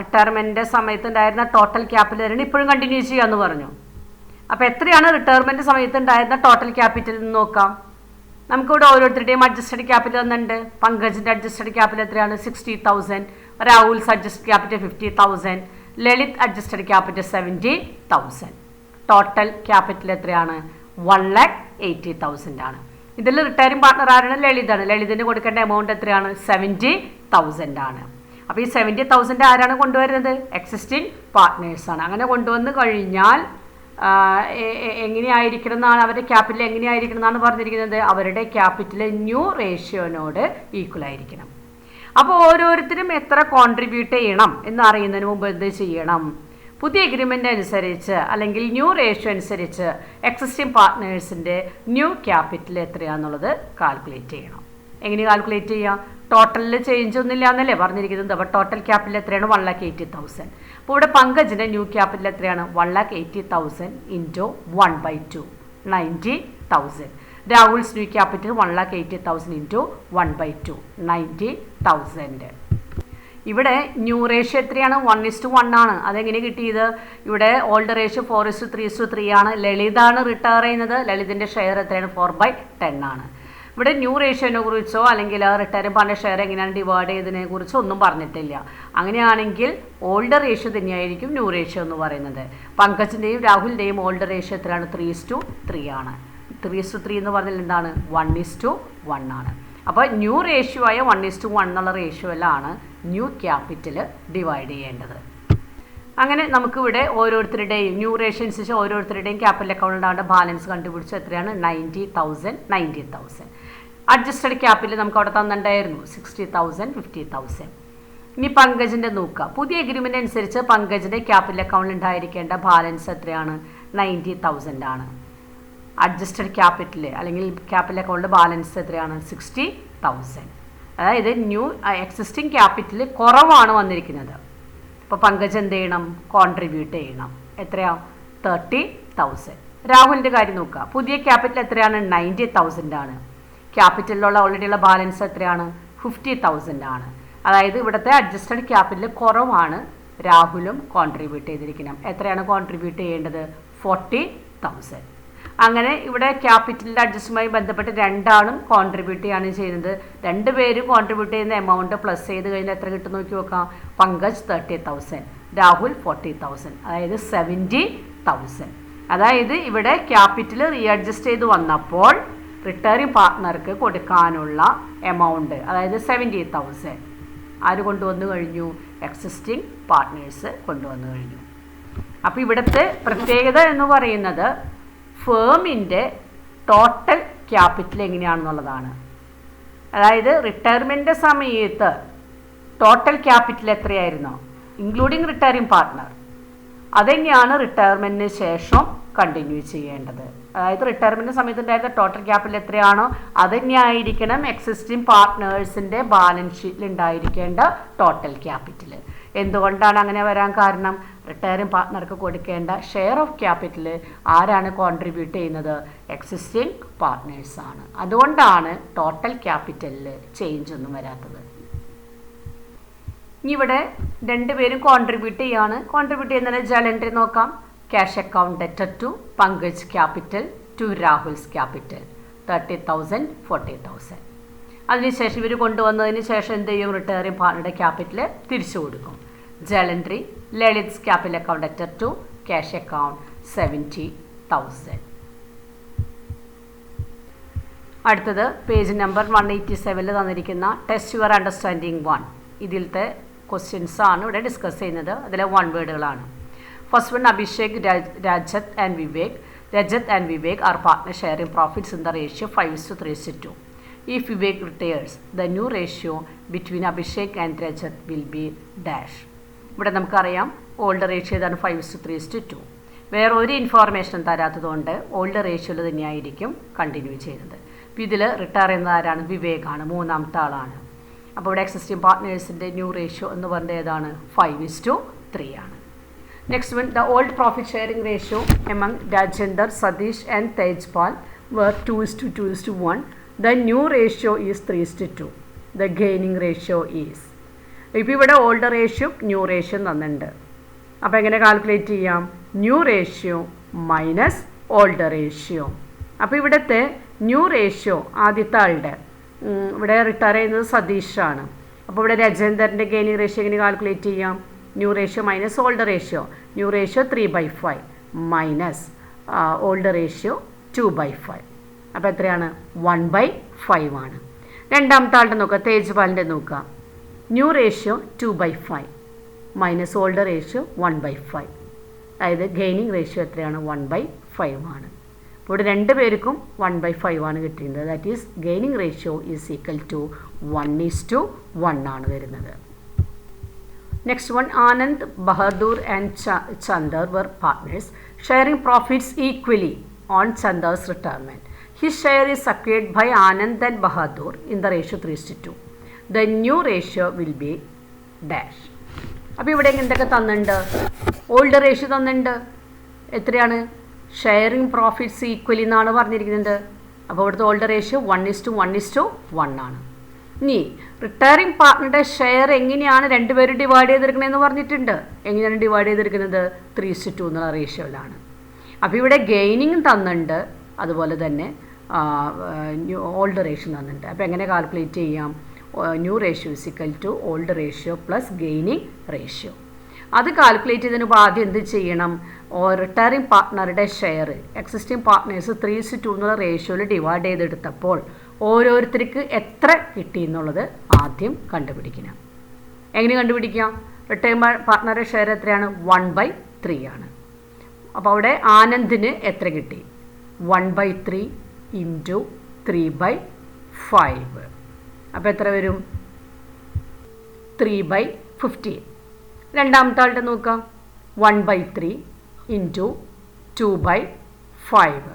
Speaker 1: റിട്ടയർമെൻറ്റിൻ്റെ സമയത്ത് ഉണ്ടായിരുന്ന ടോട്ടൽ ക്യാപിറ്റൽ തന്നെ ഇപ്പോഴും കണ്ടിന്യൂ ചെയ്യാമെന്ന് പറഞ്ഞു. അപ്പോൾ എത്രയാണ് റിട്ടയർമെൻറ്റ് സമയത്ത് ഉണ്ടായിരുന്ന ടോട്ടൽ ക്യാപിറ്റൽ എന്ന് നോക്കാം. നമുക്കിവിടെ ഓരോരുത്തരുടെയും അഡ്ജസ്റ്റഡ് ക്യാപിറ്റൽ ഒന്നുണ്ട്. പങ്കജിൻ്റെ അഡ്ജസ്റ്റഡ് ക്യാപിറ്റൽ എത്രയാണ്? 60,000. Rahul's adjusted capital 50,000. Lalit adjusted capital 70,000. Total capital എത്രയാണ്? 1,80,000 ആണ്. ഇതിൽ റിട്ടയറിംഗ് പാർട്ട്ണർ ആരാണ്? ലളിതാണ്. ലളിതിന് കൊടുക്കേണ്ട എമൗണ്ട് എത്രയാണ്? 70,000 ആണ്. അപ്പോൾ ഈ 70,000 ആരാണ് കൊണ്ടുവരുന്നത്? എക്സിസ്റ്റിംഗ് പാർട്ട്നേഴ്സാണ്. അങ്ങനെ കൊണ്ടുവന്ന് കഴിഞ്ഞാൽ എങ്ങനെയായിരിക്കണം എന്നാണ് അവരുടെ ക്യാപിറ്റൽ എങ്ങനെയായിരിക്കണം എന്നാണ് പറഞ്ഞിരിക്കുന്നത്? അവരുടെ ക്യാപിറ്റൽ ന്യൂ റേഷ്യോനോട് ഈക്വൽ ആയിരിക്കണം. അപ്പോൾ ഓരോരുത്തരും എത്ര കോൺട്രിബ്യൂട്ട് ചെയ്യണം എന്നറിയുന്നതിന് മുമ്പ് എന്ത് ചെയ്യണം? പുതിയ എഗ്രിമെൻ്റ് അനുസരിച്ച് അല്ലെങ്കിൽ ന്യൂ റേഷ്യോ അനുസരിച്ച് എക്സിസ്റ്റിംഗ് പാർട്ട്നേഴ്സിൻ്റെ ന്യൂ ക്യാപിറ്റൽ എത്രയാണെന്നുള്ളത് കാൽക്കുലേറ്റ് ചെയ്യണം. എങ്ങനെ കാൽക്കുലേറ്റ് ചെയ്യാം? ടോട്ടലിൽ ചേഞ്ച് ഒന്നുമില്ല എന്നല്ലേ പറഞ്ഞിരിക്കുന്നത്. അപ്പോൾ ടോട്ടൽ ക്യാപിറ്റൽ എത്രയാണ്? 1,80,000. അപ്പോൾ ഇവിടെ പങ്കജിൻ്റെ ന്യൂ ക്യാപിറ്റൽ എത്രയാണ്? 1,80,000 into 1/2 90,000. Rahul's new capital 1,80,000 into 1/2 90,000. ഇവിടെ ന്യൂ റേഷ്യോ എത്രയാണ്? 1:1 ആണ്. അതെങ്ങനെ കിട്ടിയത്? ഇവിടെ ഓൾഡ് റേഷ്യോ 4:3:3 ആണ്. ലളിതാണ് റിട്ടയർ ചെയ്യുന്നത്. ലളിതിൻ്റെ ഷെയർ എത്രയാണ്? 4/10 ആണ്. ഇവിടെ ന്യൂ റേഷ്യോനെ കുറിച്ചോ അല്ലെങ്കിൽ റിട്ടയറിംഗ് പാർട്ട്ണർ ഷെയർ എങ്ങനെയാണ് ഡിവൈഡ് ചെയ്തതിനെ കുറിച്ചോ ഒന്നും പറഞ്ഞിട്ടില്ല. അങ്ങനെയാണെങ്കിൽ ഓൾഡ് റേഷ്യോ തന്നെയായിരിക്കും ന്യൂ റേഷ്യോ എന്ന് പറയുന്നത്. പങ്കജിൻ്റെയും രാഹുലിൻ്റെയും ഓൾഡ് റേഷ്യോ എത്രയാണ്? 3:3 ആണ്. 3:3 എന്ന് പറഞ്ഞാൽ എന്താണ്? 1:1 ആണ്. അപ്പോൾ ന്യൂ റേഷ്യോ ആയ 1:1 എന്നുള്ള റേഷ്യോയിലാണ് ന്യൂ ക്യാപിറ്റൽ ഡിവൈഡ് ചെയ്യേണ്ടത്. അങ്ങനെ നമുക്കിവിടെ ഓരോരുത്തരുടെയും ന്യൂ റേഷ്യോ അനുസരിച്ച് ഓരോരുത്തരുടെയും ക്യാപിറ്റൽ അക്കൗണ്ട് ഉണ്ടാവേണ്ട ബാലൻസ് കണ്ടുപിടിച്ച് എത്രയാണ്? 90,000. അഡ്ജസ്റ്റഡ് ക്യാപിറ്റൽ നമുക്ക് അവിടെ തന്നിട്ടുണ്ടായിരുന്നു 60,000 50,000. ഇനി പങ്കജിൻ്റെ നോക്കുക. പുതിയ എഗ്രിമെൻ്റ് അനുസരിച്ച് പങ്കജിൻ്റെ ക്യാപിറ്റൽ അക്കൗണ്ടിൽ ഉണ്ടായിരിക്കേണ്ട ബാലൻസ് എത്രയാണ്? 90,000 ആണ്. അഡ്ജസ്റ്റഡ് ക്യാപിറ്റൽ അല്ലെങ്കിൽ ക്യാപിറ്റൽ അക്കൗണ്ടിൽ ബാലൻസ് എത്രയാണ്? 60,000. അതായത് ന്യൂ എക്സിസ്റ്റിംഗ് ക്യാപിറ്റൽ കുറവാണ് വന്നിരിക്കുന്നത്. അപ്പോൾ പങ്കജ് എന്ത് ചെയ്യണം? കോൺട്രിബ്യൂട്ട് ചെയ്യണം. എത്രയാ? 30,000. രാഹുലിൻ്റെ കാര്യം നോക്കുക. പുതിയ ക്യാപിറ്റൽ എത്രയാണ്? 90,000 ആണ്. ക്യാപിറ്റലിലുള്ള ഓൾറെഡി ഉള്ള ബാലൻസ് എത്രയാണ്? 50,000 ആണ്. അതായത് ഇവിടുത്തെ അഡ്ജസ്റ്റഡ് ക്യാപിറ്റൽ കുറവാണ്. രാഹുലും കോൺട്രിബ്യൂട്ട് ചെയ്തിരിക്കണം. എത്രയാണ് കോൺട്രിബ്യൂട്ട് ചെയ്യേണ്ടത്? 40,000. അങ്ങനെ ഇവിടെ ക്യാപിറ്റലിൻ്റെ അഡ്ജസ്റ്റ്മെൻറ്റുമായി ബന്ധപ്പെട്ട് രണ്ടാളും കോൺട്രിബ്യൂട്ട് ചെയ്യാണ് ചെയ്യുന്നത്. രണ്ടുപേരും കോൺട്രിബ്യൂട്ട് ചെയ്യുന്ന എമൗണ്ട് പ്ലസ് ചെയ്ത് കഴിഞ്ഞാൽ എത്ര കിട്ടും നോക്കി നോക്കാം. പങ്കജ് 30,000, രാഹുൽ 40,000, അതായത് 70,000. അതായത് ഇവിടെ ക്യാപിറ്റൽ റീഅഡ്ജസ്റ്റ് ചെയ്ത് വന്നപ്പോൾ റിട്ടയറിംഗ് പാർട്ട്ണർക്ക് കൊടുക്കാനുള്ള എമൗണ്ട് അതായത് 70,000 ആര് കൊണ്ടുവന്നു കഴിഞ്ഞു? എക്സിസ്റ്റിംഗ് പാർട്ട്നേഴ്സ് കൊണ്ടുവന്നു കഴിഞ്ഞു. അപ്പോൾ ഇവിടുത്തെ പ്രത്യേകത എന്ന് പറയുന്നത് ഫേമിൻ്റെ ടോട്ടൽ ക്യാപിറ്റൽ എങ്ങനെയാണെന്നുള്ളതാണ്. അതായത് റിട്ടയർമെൻറ്റ് സമയത്ത് ടോട്ടൽ ക്യാപിറ്റൽ എത്രയായിരുന്നോ ഇൻക്ലൂഡിങ് റിട്ടയറിംഗ് പാർട്ട്ണർ അതുതന്നെയാണ് റിട്ടയർമെൻറ്റിന് ശേഷം കണ്ടിന്യൂ ചെയ്യേണ്ടത്. അതായത് റിട്ടയർമെൻറ്റ് സമയത്ത് ഉണ്ടായിരുന്ന ടോട്ടൽ ക്യാപിറ്റൽ എത്രയാണോ അത് തന്നെയായിരിക്കണം എക്സിസ്റ്റിംഗ് പാർട്ട്നേഴ്സിൻ്റെ ബാലൻസ് ഷീറ്റിൽ ഉണ്ടായിരിക്കേണ്ട ടോട്ടൽ ക്യാപിറ്റൽ. എന്തുകൊണ്ടാണ് അങ്ങനെ വരാൻ കാരണം? റിട്ടയറിംഗ് പാർട്ട്ണർക്ക് കൊടുക്കേണ്ട ഷെയർ ഓഫ് ക്യാപിറ്റൽ ആരാണ് കോൺട്രിബ്യൂട്ട് ചെയ്യുന്നത്? എക്സിസ്റ്റിംഗ് പാർട്ട്നേഴ്സാണ്. അതുകൊണ്ടാണ് ടോട്ടൽ ക്യാപിറ്റലിൽ ചേഞ്ച് ഒന്നും വരാത്തത്. ഇനി ഇവിടെ രണ്ടുപേരും കോൺട്രിബ്യൂട്ട് ചെയ്യാണ്. കോൺട്രിബ്യൂട്ട് ചെയ്യുന്നതിന് ജേണൽ എൻട്രി നോക്കാം. Cash account debtor to Pankaj capital to Rahul's capital 30,000 40,000. അതിനുശേഷം ഇവർ കൊണ്ടുവന്നതിന് ശേഷം എന്ത് ചെയ്യും? റിട്ടയറിംഗ് പാർട്ണറുടെ ക്യാപിറ്റൽ തിരിച്ചു കൊടുക്കും. Journal entry Lalit's capital account debtor to cash account 70,000. അടുത്തത് പേജ് നമ്പർ 187 തന്നിരിക്കുന്ന ടെസ്റ്റ് യുവർ അണ്ടർസ്റ്റാൻഡിങ് 1. ഇതിലത്തെ ക്വസ്റ്റ്യൻസ് ആണ് ഇവിടെ ഡിസ്കസ് ചെയ്യുന്നത്. അതിലെ 1 വേർഡുകളാണ്. First one, Abhishek, Rajat and Vivek are partner sharing profits in the ratio 5:3:2. If Vivek retires, the new ratio between Abhishek and Rajat will be dash. ഇവിടെ നമുക്കറിയാം ഓൾഡ് റേഷ്യോ ഇതാണ് 5:3:2. വേറെ ഒരു ഇൻഫോർമേഷനും തരാത്തതുകൊണ്ട് ഓൾഡ് റേഷ്യോയിൽ തന്നെയായിരിക്കും കണ്ടിന്യൂ ചെയ്യുന്നത്. അപ്പോൾ ഇതിൽ റിട്ടയർ ചെയ്യുന്ന ആരാണ്? വിവേകാണ്, മൂന്നാമത്തെ ആളാണ്. അപ്പോൾ ഇവിടെ എക്സിസ്റ്റിംഗ് പാർട്ട്നേഴ്സിൻ്റെ ന്യൂ റേഷ്യോ എന്ന് പറയുന്നത് ഏതാണ്? 5:3 ആണ്. Next one, the old profit sharing ratio among Rajender, Satish and Tejpal were 2:2:1. The new ratio is 3:2. The gaining ratio is. ഇപ്പോൾ ഇവിടെ ഓൾഡ് റേഷ്യോ ന്യൂ റേഷ്യോ തന്നിട്ടുണ്ട്. അപ്പോൾ എങ്ങനെ കാൽക്കുലേറ്റ് ചെയ്യാം? New ratio minus old ratio. അപ്പോൾ ഇവിടുത്തെ ന്യൂ റേഷ്യോ ആദ്യത്തെ ആളുടെ ഇവിടെ റിട്ടയർ ചെയ്യുന്നത് സതീഷാണ്. അപ്പോൾ ഇവിടെ രജേന്ദറിൻ്റെ ഗെയിനിങ് റേഷ്യോ എങ്ങനെ കാൽക്കുലേറ്റ് ചെയ്യാം? New ratio minus old ratio. New ratio 3/5 minus old ratio 2/5. അപ്പോൾ എത്രയാണ്? 1/5 ആണ്. രണ്ടാമത്തെ ആളുടെ നോക്കുക, തേജ്പാലിൻ്റെ നോക്കുക. New ratio 2/5 minus old ratio 1/5. അതായത് ഗെയിനിങ് റേഷ്യോ എത്രയാണ്? 1/5 ആണ്. അപ്പോൾ ഇവിടെ രണ്ട് പേർക്കും 1/5 ആണ് കിട്ടിയിരുന്നത്. That is gaining ratio is equal to 1:1 ആണ് വരുന്നത്. Next one, Anand, Bahadur and Chander were partners sharing profits equally on Chandar's retirement. His share is acquired by Anand and Bahadur in the ratio 3:2. The new ratio will be dash. അപ്പോൾ ഇവിടെ എന്തൊക്കെ തന്നിട്ടുണ്ട്? ഓൾഡ് റേഷ്യോ തന്നിട്ടുണ്ട്. എത്രയാണ്? ഷെയറിംഗ് പ്രോഫിറ്റ്സ് ഈക്വലി എന്നാണ് പറഞ്ഞിരിക്കുന്നത്. അപ്പോൾ ഇവിടുത്തെ ഓൾഡ് റേഷ്യോ 1:1 ആണ്. ഇനി റിട്ടയറിംഗ് പാർട്ട്ണറുടെ ഷെയർ എങ്ങനെയാണ് രണ്ടുപേരും ഡിവൈഡ് ചെയ്തെടുക്കണമെന്ന് പറഞ്ഞിട്ടുണ്ട്. എങ്ങനെയാണ് ഡിവൈഡ് ചെയ്തെടുക്കുന്നത്? 3:2 എന്നുള്ള റേഷ്യോയിലാണ്. അപ്പോൾ ഇവിടെ ഗെയിനിങ് തന്നിട്ടുണ്ട്, അതുപോലെ തന്നെ ഓൾഡ് റേഷ്യോ തന്നിട്ടുണ്ട്. അപ്പോൾ എങ്ങനെ കാൽക്കുലേറ്റ് ചെയ്യാം? New ratio is equal to old ratio plus gaining ratio. അത് കാൽക്കുലേറ്റ് ചെയ്തതിന് മുമ്പ് ആദ്യം എന്ത് ചെയ്യണം? റിട്ടയറിംഗ് പാർട്ട്ണറുടെ ഷെയർ എക്സിസ്റ്റിംഗ് പാർട്ട്നേഴ്സ് 3:2 എന്നുള്ള റേഷ്യോയിൽ ഡിവൈഡ് ചെയ്തെടുത്തപ്പോൾ ഓരോരുത്തർക്ക് എത്ര കിട്ടി എന്നുള്ളത് ആദ്യം കണ്ടുപിടിക്കണം. എങ്ങനെ കണ്ടുപിടിക്കാം? റിട്ടയറിംഗ് പാർട്ട്ണറുടെ ഷെയർ എത്രയാണ്? 1/3 ആണ്. അപ്പോൾ അവിടെ ആനന്ദിന് എത്ര കിട്ടി? 1/3 ഇൻറ്റു 3/5. അപ്പോൾ എത്ര വരും? 3/15. രണ്ടാമത്തെ ആളുടെ നോക്കാം. 1/3 ഇൻറ്റു 2/5.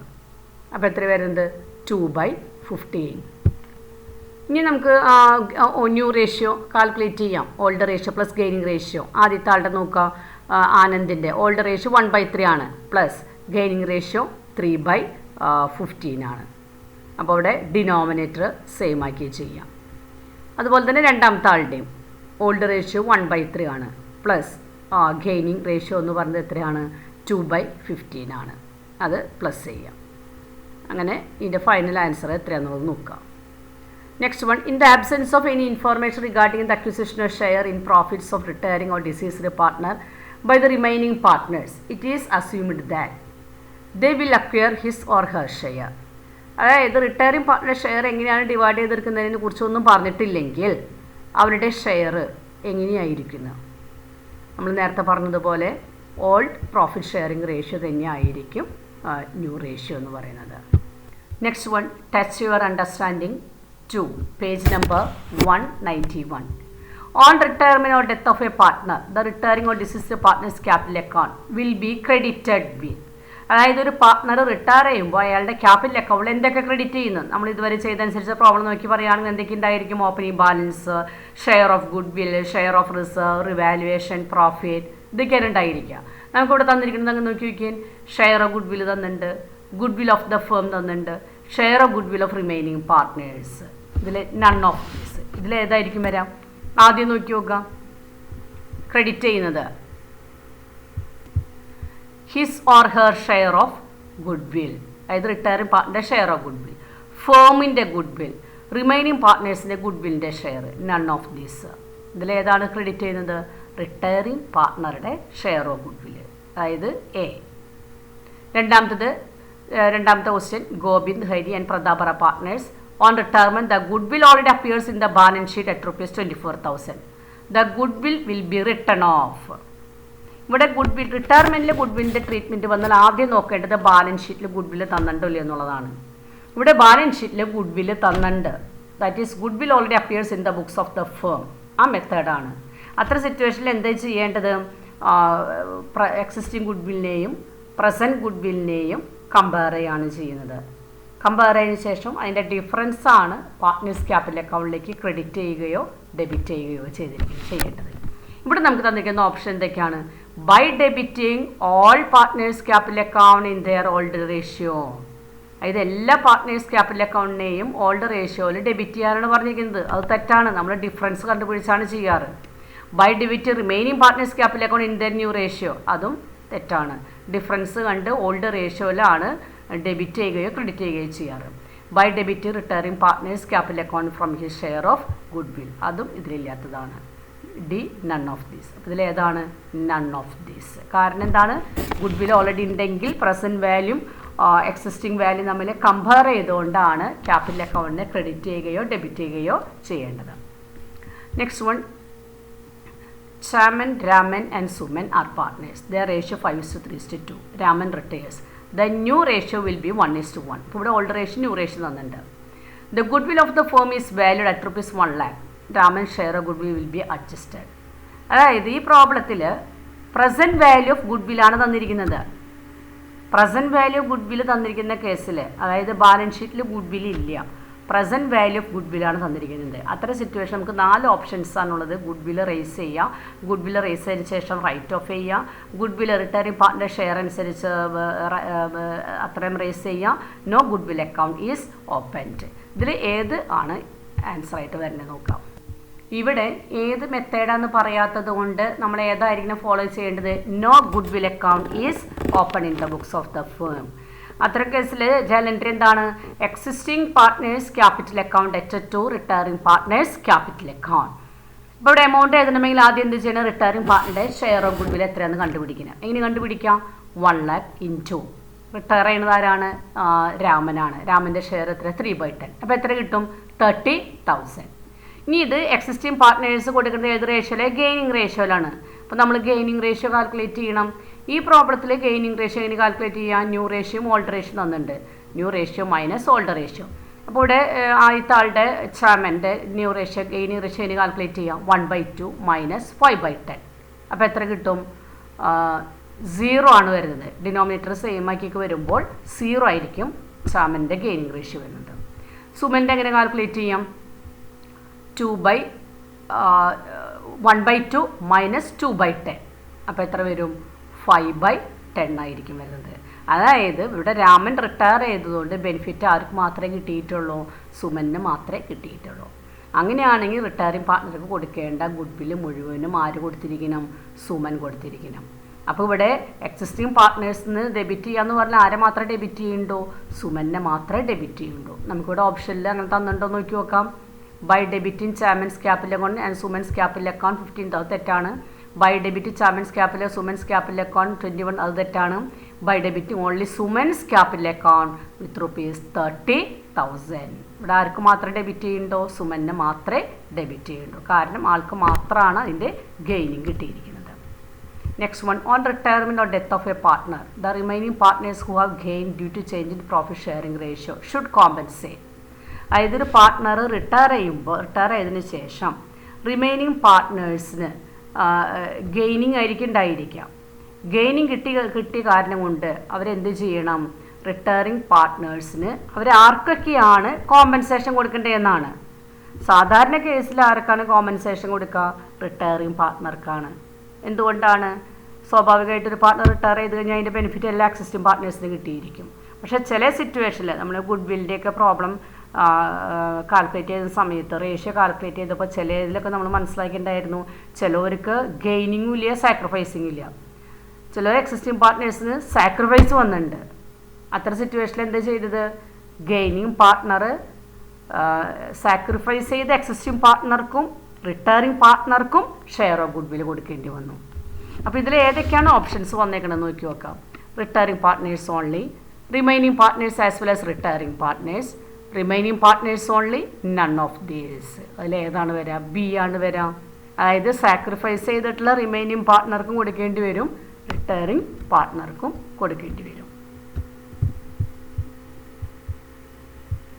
Speaker 1: അപ്പോൾ എത്ര വരുന്നത്? 2/15. ഇനി നമുക്ക് ന്യൂ റേഷ്യോ കാൽക്കുലേറ്റ് ചെയ്യാം. Old ratio plus gaining ratio. ആദ്യത്തെ ആളുടെ നോക്കാം. ആനന്ദിൻ്റെ ഓൾഡ് റേഷ്യോ 1/3 ആണ്, പ്ലസ് ഗെയിനിങ് റേഷ്യോ 3/15 ആണ്. അപ്പോൾ അവിടെ ഡിനോമിനേറ്റർ സെയിം ആക്കി ചെയ്യാം. അതുപോലെ തന്നെ രണ്ടാമത്തെ ആളുടെയും ഓൾഡ് റേഷ്യോ 1/3 ആണ്, പ്ലസ് ഗെയിനിങ് റേഷ്യോ എന്ന് പറയുന്നത് എത്രയാണ്? 2/15 ആണ്. അത് പ്ലസ് ചെയ്യാം. അങ്ങനെ ഇതിൻ്റെ ഫൈനൽ ആൻസർ എത്രയാണെന്നുള്ളത് നോക്കാം. Next one, in the absence of any information regarding the acquisition of share in profits of retiring or deceased partner by the remaining partners, it is assumed that they will acquire his or her share. അതായത് റിട്ടയറിംഗ് പാർട്ട്ണർ ഷെയർ എങ്ങനെയാണ് ഡിവൈഡ് ചെയ്തെടുക്കുന്നതിനെ കുറിച്ചൊന്നും പറഞ്ഞിട്ടില്ലെങ്കിൽ അവരുടെ ഷെയർ എങ്ങനെയായിരിക്കുന്നത്? നമ്മൾ നേരത്തെ പറഞ്ഞതുപോലെ ഓൾഡ് പ്രോഫിറ്റ് ഷെയറിംഗ് റേഷ്യോ തന്നെയായിരിക്കും ന്യൂ റേഷ്യോ എന്ന് പറയുന്നത്. Next one, touch your understanding 2, page number 191. On retirement or death of a partner, the retiring or deceased partner's capital account will be credited with. അതായത് ഒരു പാർട്ട്ണർ റിട്ടയർ ചെയ്യുമ്പോൾ അയാളുടെ ക്യാപിറ്റൽ അക്കൗണ്ടിൽ എന്തൊക്കെ ക്രെഡിറ്റ് ചെയ്യുന്നത്? നമ്മൾ ഇതുവരെ ചെയ്തതനുസരിച്ച് പ്രോബ്ലം നോക്കി പറയുകയാണെങ്കിൽ എന്തൊക്കെ ഉണ്ടായിരിക്കും? Opening balance, share of goodwill, share of reserve, revaluation, profit, ഇതൊക്കെയാണ് ഉണ്ടായിരിക്കുക. നമുക്കിവിടെ തന്നിരിക്കുന്നത് അങ്ങ് നോക്കി വയ്ക്കാൻ. ഷെയർ ഓഫ് ഗുഡ് വിൽ തന്നിട്ടുണ്ട്, goodwill of the firm തന്നിട്ടുണ്ട്, share of goodwill of remaining partners. ഇതിൽ നൺ ഓഫ് ദീസ്. ഇതിലേതായിരിക്കും വരാം? ആദ്യം നോക്കി നോക്കാം. ക്രെഡിറ്റ് ചെയ്യുന്നത് his or her share of goodwill, അതായത് റിട്ടയറിംഗ് പാർട്ട്ണറുടെ ഷെയർ ഓഫ് ഗുഡ് വിൽ, ഫേമിൻ്റെ ഗുഡ് വിൽ, റിമൈനിങ് പാർട്ട്നേഴ്സിൻ്റെ ഗുഡ് വില്ലിൻ്റെ ഷെയർ, നൺ ഓഫ് ദീസ്. ഇതിലേതാണ് ക്രെഡിറ്റ് ചെയ്യുന്നത്? റിട്ടയറിംഗ് പാർട്ട്ണറുടെ ഷെയർ ഓഫ് ഗുഡ് വിൽ, അതായത് എ. രണ്ടാമത്തെ question, Govind, Hari and Pratap are partners. On retirement the goodwill already appears in the balance sheet at ₹24,000. The goodwill be written off. ഇവിടെ ഗുഡ് വിൽ റിട്ടയർമെൻറ്റിൽ ഗുഡ് വില്ലിൻ്റെ ട്രീറ്റ്മെൻറ്റ് വന്നാൽ ആദ്യം നോക്കേണ്ടത് ബാലൻസ് ഷീറ്റിൽ ഗുഡ് വില്ല് തന്നിട്ടുണ്ടോ ഇല്ല എന്നുള്ളതാണ്. ഇവിടെ ബാലൻസ് ഷീറ്റിൽ ഗുഡ് വില്ല് തന്നിട്ടുണ്ട്. That is goodwill already appears in the books of the firm. ആ മെത്തേഡാണ്. അത്ര സിറ്റുവേഷനിൽ എന്താ ചെയ്യേണ്ടത്? എക്സിസ്റ്റിംഗ് ഗുഡ് വില്ലിനെയും പ്രസൻറ്റ് ഗുഡ് വില്ലിനെയും കമ്പയർ ചെയ്യാണ് ചെയ്യുന്നത്. കമ്പയർ ചെയ്തതിന് ശേഷം അതിൻ്റെ ഡിഫറൻസാണ് പാർട്ട്നേഴ്സ് ക്യാപിറ്റൽ അക്കൗണ്ടിലേക്ക് ക്രെഡിറ്റ് ചെയ്യുകയോ ഡെബിറ്റ് ചെയ്യുകയോ ചെയ്യേണ്ടത്. ഇവിടെ നമുക്ക് തന്നിരിക്കുന്ന ഓപ്ഷൻ എന്തൊക്കെയാണ്? By debiting all partners capital account in their old ratio. അതായത് എല്ലാ പാർട്ട്നേഴ്സ് ക്യാപിറ്റൽ അക്കൗണ്ടിനെയും ഓൾഡ് റേഷ്യോയിൽ ഡെബിറ്റ് ചെയ്യാനാണ് പറഞ്ഞിരിക്കുന്നത്. അത് തെറ്റാണ്. നമ്മൾ ഡിഫറൻസ് കണ്ടുപിടിച്ചാണ് ചെയ്യാറ്. By debit remaining partners capital account in their new ratio, അതും തെറ്റാണ്. ഡിഫറൻസ് കണ്ട് ഓൾഡ് റേഷ്യോയിലാണ് ഡെബിറ്റ് ചെയ്യുകയോ ക്രെഡിറ്റ് ചെയ്യുകയോ ചെയ്യാറ്. By debit retiring partners capital account from his share of goodwill, അതും ഇതിലില്ലാത്തതാണ്. D, none of these. അപ്പോൾ ഇതിലേതാണ്? None of these. കാരണം എന്താണ്? ഗുഡ് വിൽ ഓൾറെഡി ഉണ്ടെങ്കിൽ പ്രസൻറ്റ് വാല്യൂം എക്സിസ്റ്റിംഗ് വാല്യൂ തമ്മിൽ കമ്പയർ ചെയ്തുകൊണ്ടാണ് ക്യാപിറ്റൽ അക്കൗണ്ടിനെ ക്രെഡിറ്റ് ചെയ്യുകയോ ഡെബിറ്റ് ചെയ്യുകയോ ചെയ്യേണ്ടത്. Next one, Chairman, Raman and Suman are partners. Their ratio 5:3:2. Raman retires. The new ratio will be 1:1. ഇപ്പോൾ ഇവിടെ ഓൾഡ് റേഷ്യോ ന്യൂ റേഷ്യോ തന്നിട്ടുണ്ട്. The goodwill of the firm is valued at ₹1 lakh. Raman's share of goodwill will be adjusted. അതായത് ഈ പ്രോബ്ലത്തിൽ പ്രസൻറ്റ് വാല്യൂ ഓഫ് ഗുഡ് വില്ലാണ് തന്നിരിക്കുന്നത്. പ്രസൻറ്റ് വാല്യൂ ഓഫ് ഗുഡ് വില്ല് തന്നിരിക്കുന്ന കേസിൽ, അതായത് ബാലൻസ് ഷീറ്റിൽ ഗുഡ് വില്ല് ഇല്ല, പ്രസൻറ്റ് വാല്യൂ ഓഫ് ഗുഡ് വില്ലാണ് തന്നിരിക്കുന്നത്. അത്തരം സിറ്റുവേഷൻ നമുക്ക് 4 ഓപ്ഷൻസാണുള്ളത്. ഗുഡ് വില്ല് റേസ് ചെയ്യുക, ഗുഡ് വില്ല് റേസ് ചെയ്തതിന് ശേഷം റൈറ്റ് ഓഫ് ചെയ്യുക, goodwill retiring partner share അനുസരിച്ച് അത്രയും റേസ് ചെയ്യുക, no goodwill account is opened. ഇതിൽ ഏത് ആണ് ആൻസർ ആയിട്ട് വരുന്നത് നോക്കാം. ഇവിടെ ഏത് മെത്തേഡാന്ന് പറയാത്തത് കൊണ്ട് നമ്മൾ ഏതായിരിക്കണം ഫോളോ ചെയ്യേണ്ടത്? No goodwill account is open in the books of the firm. അത്തരം കേസിൽ ജേണൽ എൻട്രി എന്താണ്? Existing partners capital account added to retiring partners capital account. ഇപ്പോൾ ഇവിടെ എമൗണ്ട് എഴുതണമെങ്കിൽ ആദ്യം എന്ത് ചെയ്യണം? റിട്ടയറിംഗ് പാർട്ട്ണറുടെ ഷെയർ ഓഫ് ഗുഡ് വിൽ എത്രയാണെന്ന് കണ്ടുപിടിക്കണം. എങ്ങനെ കണ്ടുപിടിക്കാം? 1 lakh ഇൻറ്റു റിട്ടയർ ചെയ്യുന്നത് ആരാണ്? രാമനാണ്. രാമൻ്റെ ഷെയർ എത്ര? 3/10. അപ്പോൾ എത്ര കിട്ടും? 30,000. ഇനി ഇത് എക്സിസ്റ്റിംഗ് പാർട്ട്നേഴ്സ് കൊടുക്കുന്നത് ഏത് റേഷ്യോയിലെ? ഗെയിനിങ് റേഷ്യോയിലാണ്. അപ്പോൾ നമ്മൾ ഗെയിനിങ് റേഷ്യോ കാൽക്കുലേറ്റ് ചെയ്യണം. ഈ പ്രോബ്ലത്തിൽ ഗെയിനിങ് റേഷ്യോ എങ്ങനെ കാൽക്കുലേറ്റ് ചെയ്യാം? ന്യൂ റേഷ്യോയും ഓൾഡ് റേഷ്യോ തന്നിട്ടുണ്ട്. New ratio minus old ratio. അപ്പോൾ ഇവിടെ ആദ്യത്തെ ആളുടെ ചാമൻ്റെ ന്യൂ റേഷ്യോ ഗെയിനിങ് റേഷ്യോ എങ്ങനെ കാൽക്കുലേറ്റ് ചെയ്യാം? 1/2 മൈനസ് 5/10. അപ്പോൾ എത്ര കിട്ടും? 0 ആണ് വരുന്നത്. ഡിനോമിനേറ്റർ സെയിം ആക്കിയൊക്കെ വരുമ്പോൾ 0 ആയിരിക്കും ചാമൻ്റെ ഗെയിനിങ് റേഷ്യോ വരുന്നത്. സുമൻ്റെ എങ്ങനെ കാൽക്കുലേറ്റ് ചെയ്യാം? 1/2 മൈനസ് 2/10. അപ്പോൾ എത്ര വരും? 5/10 ആയിരിക്കും വരുന്നത്. അതായത് ഇവിടെ രാമൻ റിട്ടയർ ചെയ്തതുകൊണ്ട് ബെനിഫിറ്റ് ആർക്ക് മാത്രമേ കിട്ടിയിട്ടുള്ളൂ? സുമന് മാത്രമേ കിട്ടിയിട്ടുള്ളൂ. അങ്ങനെയാണെങ്കിൽ റിട്ടയറിംഗ് പാർട്ട്ണർക്ക് കൊടുക്കേണ്ട ഗുഡ് വില്ല് മുഴുവനും ആര് കൊടുത്തിരിക്കണം? സുമൻ കൊടുത്തിരിക്കണം. അപ്പോൾ ഇവിടെ എക്സിസ്റ്റിംഗ് പാർട്ട്നേഴ്സിന് ഡെബിറ്റ് ചെയ്യാന്ന് പറഞ്ഞാൽ ആരെ മാത്രമേ ഡെബിറ്റ് ചെയ്യുന്നുണ്ടോ? സുമനെ മാത്രമേ ഡെബിറ്റ് ചെയ്യുന്നുള്ളൂ. നമുക്കിവിടെ ഓപ്ഷനിൽ അങ്ങനെ തന്നിട്ടുണ്ടോ നോക്കി നോക്കാം. By debiting Chaman's capital account and Suman's capital account 15,000 തെറ്റാണ്. By debit Chaman's capital Suman's capital account 21 അത് തെറ്റാണ്. By debiting only Suman's capital account with ₹30,000. ഇവിടെ ആർക്ക് മാത്രമേ ഡെബിറ്റ് ചെയ്യുന്നുണ്ടോ? സുമന് മാത്രമേ ഡെബിറ്റ് ചെയ്യുന്നുള്ളൂ. കാരണം ആൾക്ക് മാത്രമാണ് അതിൻ്റെ ഗെയിനിങ് കിട്ടിയിരിക്കുന്നത്. Next one, on retirement or death of a partner the remaining partners who have gain due to change in profit sharing ratio should compensate. അതായത് ഒരു പാർട്ട്ണർ റിട്ടയർ ചെയ്തതിന് ശേഷം റിമൈനിങ് പാർട്ട്നേഴ്സിന് ഗെയിനിങ് ആയിരിക്കും ഉണ്ടായിരിക്കാം. ഗെയിനിങ് കിട്ടിയ കാരണം കൊണ്ട് അവരെന്ത് ചെയ്യണം? റിട്ടയറിംഗ് പാർട്ട്നേഴ്സിന് അവർ ആർക്കൊക്കെയാണ് കോമ്പൻസേഷൻ കൊടുക്കേണ്ടതെന്നാണ്. സാധാരണ കേസിൽ ആർക്കാണ് കോമ്പൻസേഷൻ കൊടുക്കുക? റിട്ടയറിംഗ് പാർട്ട്ണർക്കാണ്. എന്തുകൊണ്ടാണ്? സ്വാഭാവികമായിട്ടൊരു പാർട്ട്ണർ റിട്ടയർ ചെയ്ത് കഴിഞ്ഞാൽ അതിൻ്റെ ബെനിഫിറ്റ് എല്ലാ എക്സിസ്റ്റിംഗ് പാർട്ട്നേഴ്സിനും കിട്ടിയിരിക്കും. പക്ഷേ ചില സിറ്റുവേഷനിൽ നമ്മൾ ഗുഡ് വില്ലിൻ്റെയൊക്കെ പ്രോബ്ലം കാൽക്കുലേറ്റ് ചെയ്ത സമയത്ത് റേഷ്യോ കാൽക്കുലേറ്റ് ചെയ്തപ്പോൾ ചിലതിലൊക്കെ നമ്മൾ മനസ്സിലാക്കിയിട്ടുണ്ടായിരുന്നു, ചിലവർക്ക് ഗെയിനിങ്ങും ഇല്ല സാക്രിഫൈസിങ്ങും ഇല്ല. ചില എക്സിസ്റ്റിംഗ് പാർട്ട്നേഴ്സിന് സാക്രിഫൈസ് വന്നിട്ടുണ്ട്. അത്തരം സിറ്റുവേഷനിൽ എന്താ ചെയ്തത്? ഗെയിനിങ് പാർട്ട്ണർ സാക്രിഫൈസ് ചെയ്ത എക്സിസ്റ്റിംഗ് പാർട്ട്ണർക്കും റിട്ടയറിംഗ് പാർട്ട്ണർക്കും ഷെയർ ഓഫ് ഗുഡ് വിൽ കൊടുക്കേണ്ടി വന്നു. അപ്പോൾ ഇതിൽ ഏതൊക്കെയാണ് ഓപ്ഷൻസ് വന്നേക്കണമെന്ന് നോക്കി നോക്കാം. Retiring partners only, remaining partners as well as retiring partners, remaining partners only, none of these. അതിൽ ഏതാണ് വരിക? ബി ആണ് വരിക. അതായത് സാക്രിഫൈസ് ചെയ്തിട്ടുള്ള റിമൈനിങ് പാർട്ട്ണർക്കും കൊടുക്കേണ്ടി വരും, റിട്ടയറിംഗ് പാർട്ട്ണർക്കും കൊടുക്കേണ്ടി വരും.